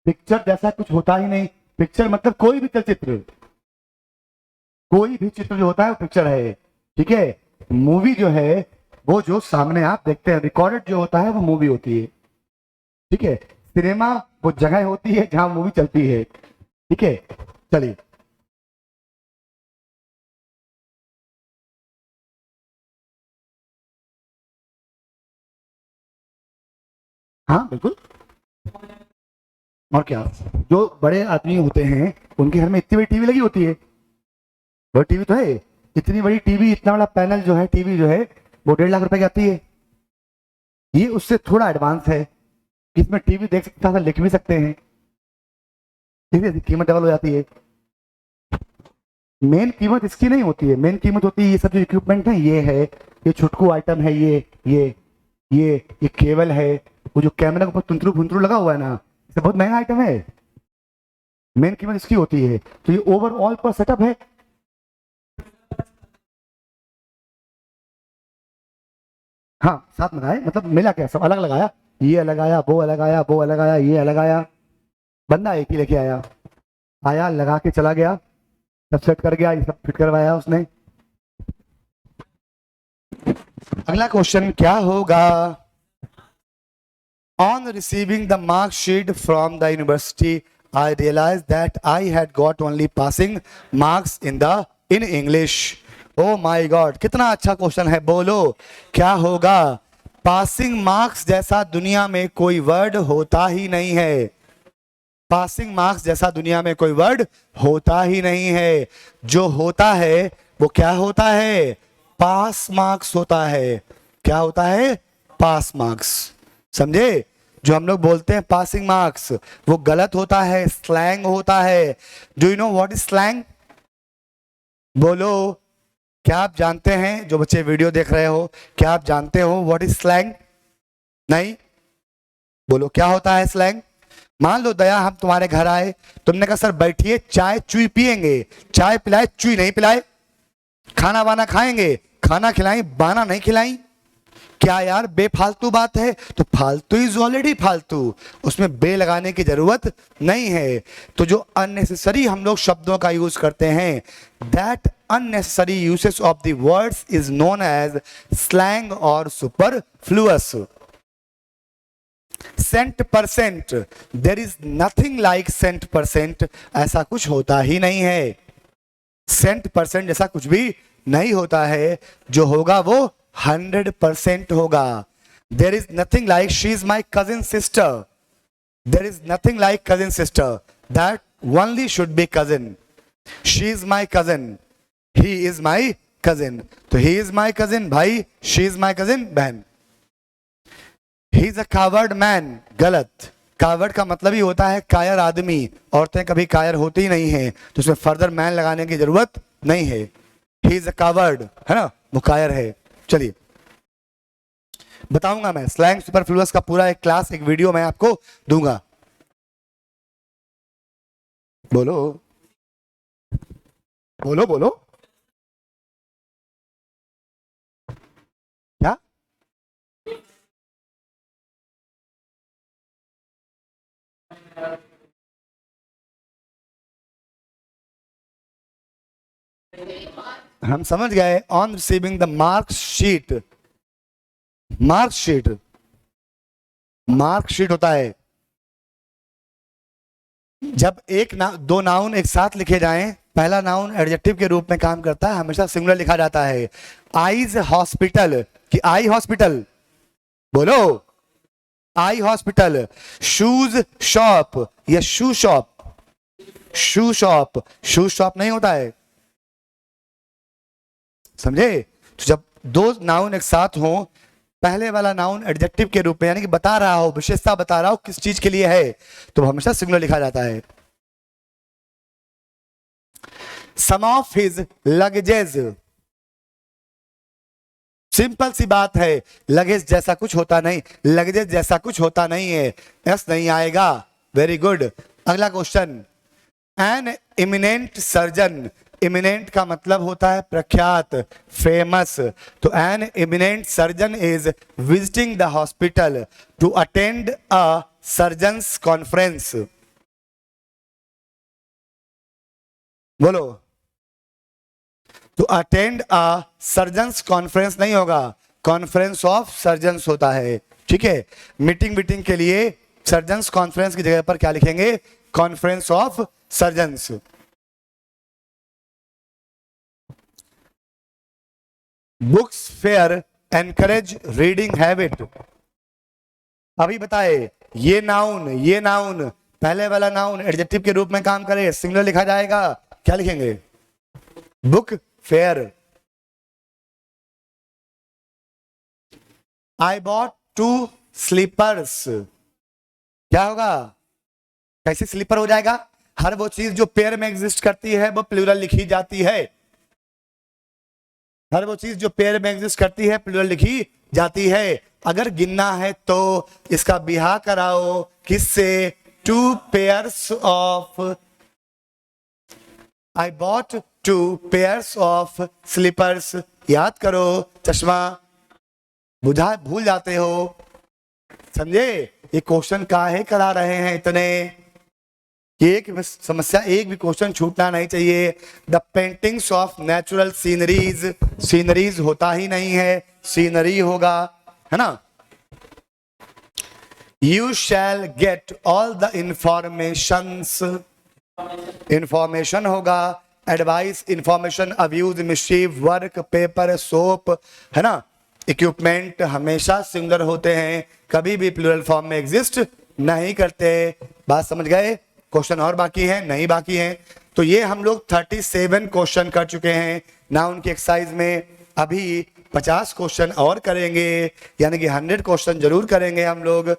पिक्चर जैसा कुछ होता ही नहीं। पिक्चर मतलब कोई भी चलचित्र, कोई भी चित्र जो होता है वो पिक्चर है, ठीक है? मूवी जो है वो जो सामने आप देखते हैं, रिकॉर्डेड जो होता है वो मूवी होती है, ठीक है? सिनेमा वो जगह होती है जहां मूवी चलती है, ठीक है? चलिए हाँ बिल्कुल। और क्या, जो बड़े आदमी होते हैं उनके घर में इतनी बड़ी टीवी लगी होती है। वो टीवी तो है, इतनी बड़ी टीवी, इतना बड़ा पैनल जो है, टीवी जो है वो 1.5 लाख रुपए की आती है। ये उससे थोड़ा एडवांस है, इसमें टीवी देख सकते हैं, लिख भी सकते हैं, इसकी कीमत डबल हो जाती है। मेन कीमत इसकी नहीं होती है, मेन कीमत होती है ये सब जो इक्विपमेंट है, ये है, ये छुटकू आइटम है, ये केबल है, वो जो कैमरा के ऊपर तुंतरू फुंतरू लगा हुआ है ना, ये बहुत महंगा आइटम है, मेन कीमत इसकी होती है। तो ये ओवरऑल पर सेटअप है। हाँ साथ में लगाए, मतलब मिला क्या, सब अलग लगाया, ये अलग आया, वो अलग आया, वो अलग आया, ये अलग आया, बंदा एक ही लेके आया, आया लगा के चला गया, सब सेट कर गया, ये सब फिट करवाया उसने। अगला क्वेश्चन क्या होगा? On receiving the marksheet from the university I realized that I had got only passing marks in English. Oh my God, कितना अच्छा क्वेश्चन है। बोलो क्या होगा? पासिंग मार्क्स जैसा दुनिया में कोई वर्ड होता ही नहीं है। पासिंग मार्क्स जैसा दुनिया में कोई वर्ड होता ही नहीं है। जो होता है वो क्या होता है? पास मार्क्स होता है। क्या होता है? Pass marks. समझे? जो हम लोग बोलते हैं पासिंग मार्क्स, वो गलत होता है, स्लैंग होता है। Do you know what is slang? बोलो, क्या आप जानते हैं? जो बच्चे वीडियो देख रहे हो, क्या आप जानते हो व्हाट इज स्लैंग? नहीं? बोलो क्या होता है स्लैंग? मान लो दया, हम तुम्हारे घर आए, तुमने कहा सर बैठिए चाय चुई पियेंगे, चाय पिलाए चुई नहीं पिलाए, खाना वाना खाएंगे, खाना खिलाई बाना नहीं खिलाई, क्या यार बेफालतू बात है? तो फालतू इज ऑलरेडी फालतू, उसमें बे लगाने की जरूरत नहीं है। तो जो अननेसेसरी हम लोग शब्दों का यूज करते हैं, that unnecessary usage of the words is known as slang और superfluous. Cent percent, there is nothing like cent percent, ऐसा कुछ होता ही नहीं है। सेंट परसेंट जैसा कुछ भी नहीं होता है। जो होगा वो 100% होगा। देर is nothing like she is my cousin sister, there is nothing like cousin sister, that only should be cousin. She is my cousin, he is my cousin, तो ही इज माई कजिन भाई, she is my cousin बहन। He is a coward man, गलत। Coward का मतलब ही होता है कायर आदमी, औरतें कभी कायर होती ही नहीं है, तो उसमें फर्दर मैन लगाने की जरूरत नहीं है। ही इज अ कावर्ड, है ना, वो कायर है। चलिए बताऊंगा मैं स्लैंग सुपरफ्लुअस का पूरा एक क्लास, एक वीडियो मैं आपको दूंगा। बोलो बोलो बोलो, क्या? हम समझ गए। On receiving the marksheet, marksheet, marksheet होता है जब दो नाउन एक साथ लिखे जाएं, पहला नाउन एडजेक्टिव के रूप में काम करता है, हमेशा सिंगुलर लिखा जाता है। आईज हॉस्पिटल कि आई हॉस्पिटल, बोलो आई हॉस्पिटल। शूज शॉप या शू शॉप, शू शॉप, शू शॉप नहीं होता है, समझे? तो जब दो नाउन एक साथ हो, पहले वाला नाउन एडजेक्टिव के रूप में यानी कि बता रहा हो, विशेषता बता रहा हो किस चीज के लिए है, तो हमेशा सिंगुलर लिखा जाता है। सम ऑफ हिज लगेजेस, सिंपल सी बात है, लगेज जैसा कुछ होता नहीं, लगेज जैसा कुछ होता नहीं है, एस नहीं आएगा। Very good. अगला question, an eminent surgeon, eminent का मतलब होता है प्रख्यात, फेमस, तो an eminent surgeon is visiting the hospital to attend a surgeons conference. बोलो, to attend a surgeons conference नहीं होगा, कॉन्फ्रेंस ऑफ सर्जन्स होता है, ठीक है। मीटिंग के लिए सर्जन्स कॉन्फ्रेंस की जगह पर क्या लिखेंगे, conference of surgeons. Books fair encourage reading habit, अभी बताए ये नाउन पहले वाला नाउन एडजेक्टिव के रूप में काम करे, सिंगुलर लिखा जाएगा, क्या लिखेंगे, book fair. I bought 2 slippers, क्या होगा, कैसे स्लीपर हो जाएगा, हर वो चीज जो पेयर में एग्जिस्ट करती है वो प्लूरल लिखी जाती है, हर वो चीज जो पेयर में एग्जिस्ट करती है प्लूरल लिखी जाती है। अगर गिनना है तो इसका बिहा कराओ किससे, 2 pairs of, I bought 2 pairs of slippers, याद करो, चश्मा भूल जाते हो, समझे? ये क्वेश्चन काहे करा रहे हैं इतने, एक समस्या, एक भी क्वेश्चन छूटना नहीं चाहिए। The paintings of natural sceneries, sceneries होता ही नहीं है, सीनरी होगा, है ना। You shall get all the informations, information होगा, advice, information, abuse, mischief, work, paper, soap, है ना। इक्विपमेंट हमेशा सिंगुलर होते हैं, कभी भी प्लूरल फॉर्म में एग्जिस्ट नहीं करते। बात समझ गए? क्वेश्चन और बाकी है? नहीं बाकी है। तो ये हम लोग 37 क्वेश्चन कर चुके हैं नाउन की एक्सरसाइज में, अभी 50 क्वेश्चन और करेंगे, यानी कि 100 क्वेश्चन जरूर करेंगे हम लोग।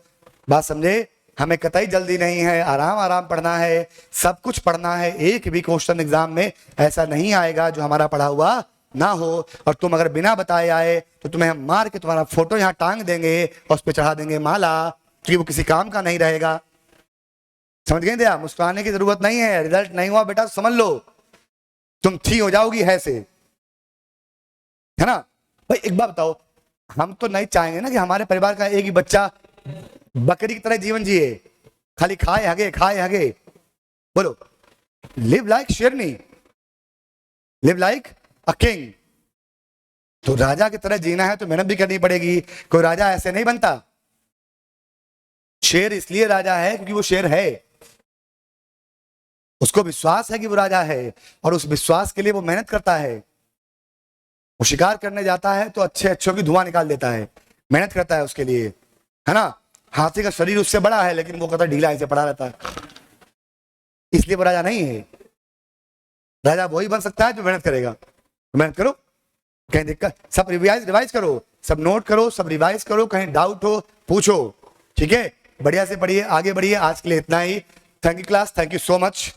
बात समझे? हमें कतई जल्दी नहीं है, आराम आराम पढ़ना है, सब कुछ पढ़ना है। एक भी क्वेश्चन एग्जाम में ऐसा नहीं आएगा जो हमारा पढ़ा हुआ ना हो, और तुम अगर बिना बताए आए तो तुम्हें हम मार के तुम्हारा फोटो यहाँ टांग देंगे और उस पर चढ़ा देंगे माला, क्योंकि वो किसी काम का नहीं रहेगा। समझ गए? दिया, मुस्कुराने की जरूरत नहीं है, रिजल्ट नहीं हुआ बेटा समझ लो, तुम थी हो जाओगी है से, है ना। भाई एक बात बताओ, हम तो नहीं चाहेंगे ना कि हमारे परिवार का एक ही बच्चा बकरी की तरह जीवन जिए, खाली खाए हगे खाए हगे। बोलो, लिव लाइक शेरनी, लिव लाइक अ किंग। तो राजा की तरह जीना है तो मेहनत भी करनी पड़ेगी, कोई राजा ऐसे नहीं बनता। शेर इसलिए राजा है क्योंकि वो शेर है, उसको विश्वास है कि वो राजा है, और उस विश्वास के लिए वो मेहनत करता है। वो शिकार करने जाता है तो अच्छे अच्छों की धुआं निकाल देता है, मेहनत करता है उसके लिए, है ना। हाथी का शरीर उससे बड़ा है लेकिन वो कहता ढीला ऐसे पड़ा रहता है, इसलिए वो राजा नहीं है। राजा वही बन सकता है जो मेहनत करेगा। मेहनत करो, कहीं दिक्कत, सब रिवाइज करो, सब नोट करो, सब रिवाइज करो, कहीं डाउट हो पूछो, ठीक है। बढ़िया से पढ़िए, आगे बढ़िए। आज के लिए इतना ही। Thank you class, thank you so much.